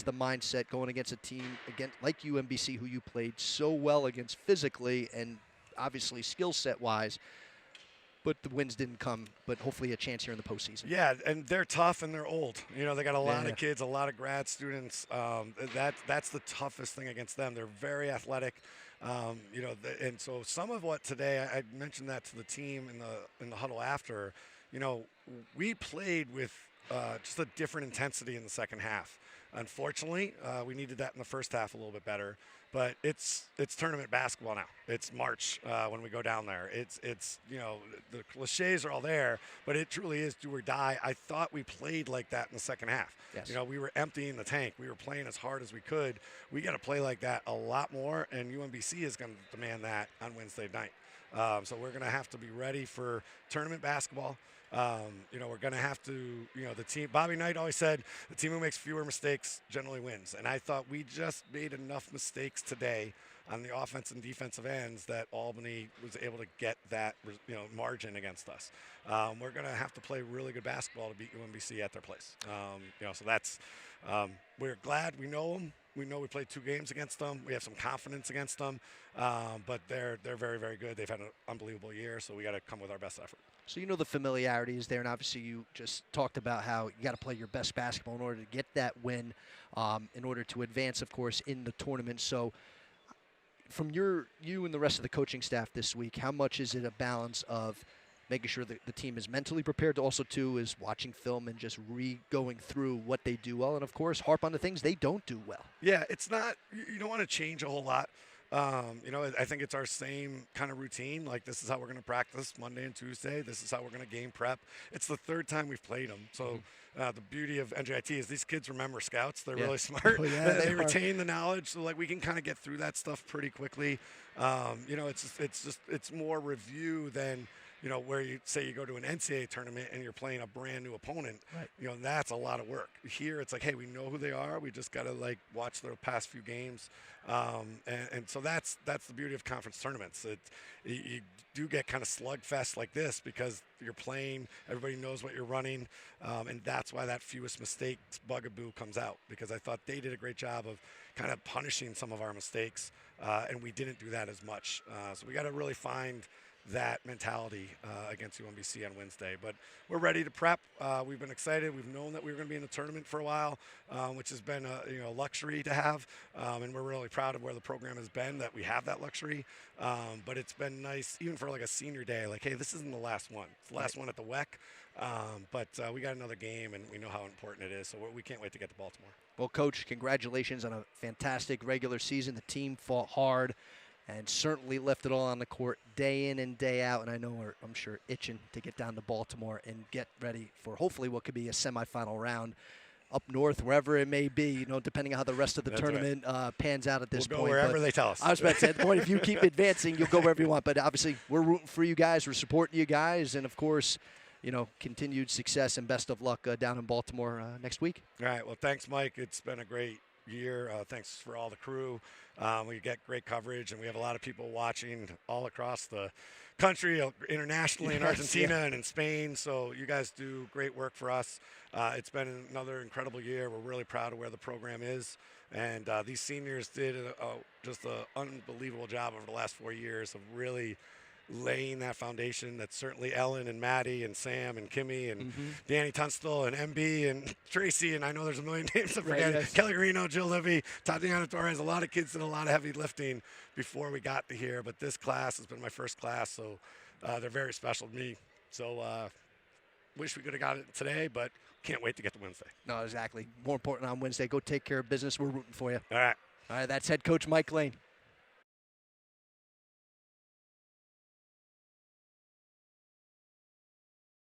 the mindset going against a team again like UMBC, who you played so well against physically and obviously skill set wise, but the wins didn't come. But hopefully a chance here in the postseason. Yeah, and they're tough and they're old. You know, they got a lot Yeah. of kids, a lot of grad students. That's the toughest thing against them. They're very athletic. You know, and so some of what today, I mentioned that to the team in the huddle after. You know, we played with just a different intensity in the second half. Unfortunately, we needed that in the first half a little bit better. But it's tournament basketball now. It's March when we go down there. It's you know, the cliches are all there, but it truly is do or die. I thought we played like that in the second half. Yes. You know, we were emptying the tank. We were playing as hard as we could. We got to play like that a lot more, and UMBC is going to demand that on Wednesday night. So we're going to have to be ready for tournament basketball. You know, we're going to have to, you know, the team, Bobby Knight always said, the team who makes fewer mistakes generally wins. And I thought we just made enough mistakes today on the offense and defensive ends that Albany was able to get that, you know, margin against us. We're going to have to play really good basketball to beat UMBC at their place. You know, so that's, we're glad we know them. We know we played 2 games against them. We have some confidence against them, but they're very, very good. They've had an unbelievable year, so we got to come with our best effort. So you know the familiarity is there, and obviously you just talked about how you got to play your best basketball in order to get that win, in order to advance, of course, in the tournament. So from you and the rest of the coaching staff this week, how much is it a balance of making sure that the team is mentally prepared to also, too, is watching film and just going through what they do well, and, of course, harp on the things they don't do well? Yeah, it's not – you don't want to change a whole lot. You know, I think it's our same kind of routine. Like, this is how we're going to practice Monday and Tuesday. This is how we're going to game prep. It's the 3rd time we've played them. So the beauty of NJIT is these kids remember scouts. They're really smart. Oh, yeah, they retain the knowledge. So, like, we can kind of get through that stuff pretty quickly. You know, it's more review than – you know, where you say you go to an NCAA tournament and you're playing a brand new opponent, you know, that's a lot of work. Here, it's like, hey, we know who they are. We just got to, like, watch their past few games. And so that's the beauty of conference tournaments. You do get kind of slugfest like this because you're playing, everybody knows what you're running, and that's why that fewest mistakes bugaboo comes out, because I thought they did a great job of kind of punishing some of our mistakes, and we didn't do that as much. So we got to really find that mentality against UMBC on Wednesday. But we're ready to prep. We've been excited. We've known that we were going to be in the tournament for a while, which has been a luxury to have. And we're really proud of where the program has been, that we have that luxury. But it's been nice, even for like a senior day, like, hey, this isn't the last one. It's the last one at the WEC. But we got another game, and we know how important it is. So we can't wait to get to Baltimore. Well, Coach, congratulations on a fantastic regular season. The team fought hard and certainly left it all on the court day in and day out. And I know I'm sure itching to get down to Baltimore and get ready for hopefully what could be a semifinal round up north, wherever it may be, you know, depending on how the rest of the tournament pans out at this point. We'll go wherever they tell us. I was about to say, at the point, if you keep advancing, you'll go wherever you want. But obviously, we're rooting for you guys. We're supporting you guys. And, of course, you know, continued success and best of luck down in Baltimore next week. All right. Well, thanks, Mike. It's been a great year. Thanks for all the crew. We get great coverage, and we have a lot of people watching all across the country, internationally, in Argentina and in Spain. So you guys do great work for us. It's been another incredible year. We're really proud of where the program is. And these seniors did just an unbelievable job over the last 4 years of really laying that foundation. That's certainly Ellen and Maddie and Sam and Kimmy and Danny Tunstall and MB and Tracy, and I know there's a million names I forget. Yes. Kelly Garino, Jill Livy, Tatiana Torres. A lot of kids did a lot of heavy lifting before we got to here, but this class has been my first class, so they're very special to me. So wish we could have got it today, but can't wait to get to Wednesday. No, exactly. More important on Wednesday. Go take care of business. We're rooting for you. All right. All right, that's head coach Mike Lane.